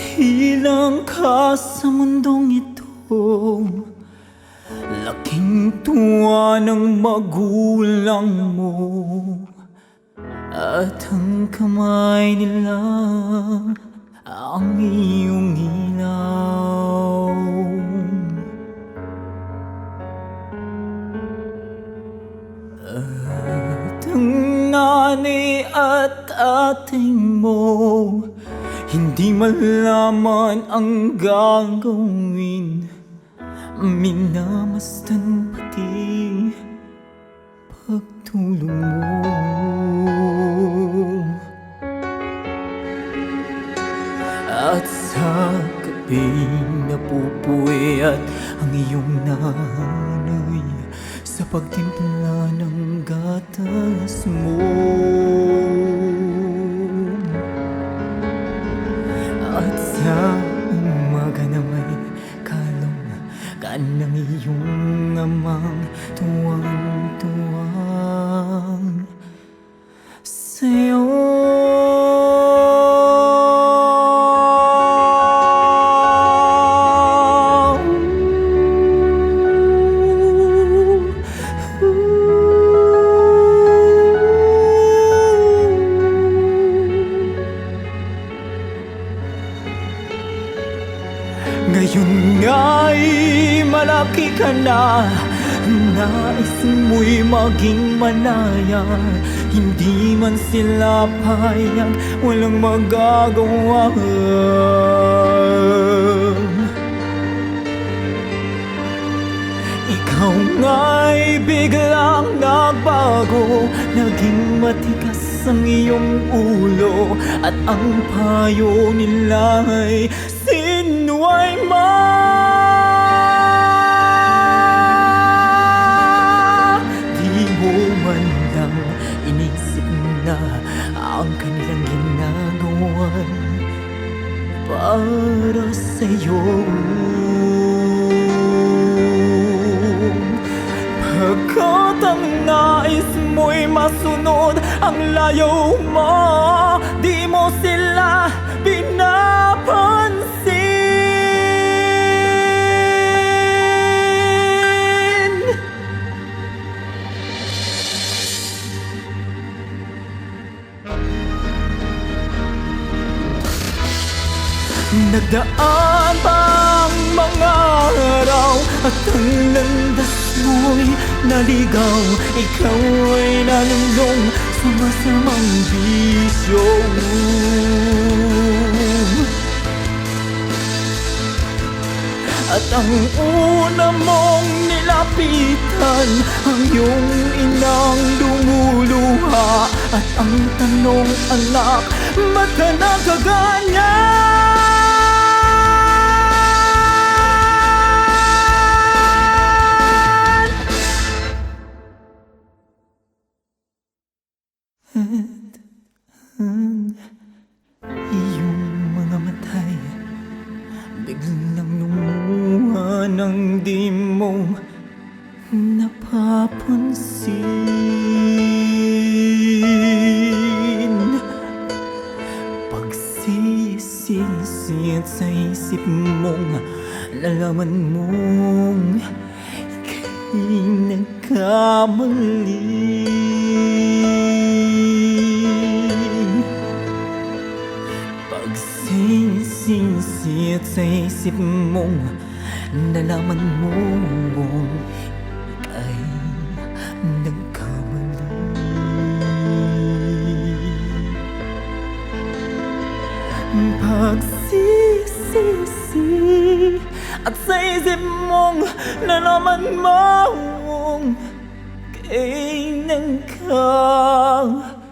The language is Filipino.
Silang ka sa mundong ito, laking tuwa ng magulang mo, at ang kamay nila ang iyong ilaw. At ang nanay at ating mo hindi malaman ang gagawin, minamasdan pati pagtulong mo. At sa gabing napupuyat ang iyong nanay sa pagtimpla ng gatas mo. At sa umaga na may kalong ka ng iyong amang tuwang-tuwang sa'yo. Ngayon nga'y malaki ka na, nais mo'y maging malaya. Hindi man sila payag, walang magagawa. Ikaw nga'y biglang nagbago, naging matigas ang iyong ulo, at ang payo nila'y sinuway mo. Di mo man lang inisip na ang kanilang ginagawa para sa'yo. Pagkat ang nais mo'y masunod ang layo mo, di mo sila pinapansin. Nagdaan pa ang mga araw at ang landas mo'y naligaw. Ikaw ay nalulong sa masamang bisyo. At ang una mong nilapitan ang iyong inang lumuluha. At ang tanong, anak, ba't ka nakaganyan? At ang iyong mga matay biglang lumuha nang di mo napapansin. Pagsisisi at sa isip mong nalaman mong ika'y nagkamali. Pagsisisi at sa isip mong nalaman mong ika'y nagkamali. Pagsisisi at sa isip mong nalaman mong ika'y nagkamali.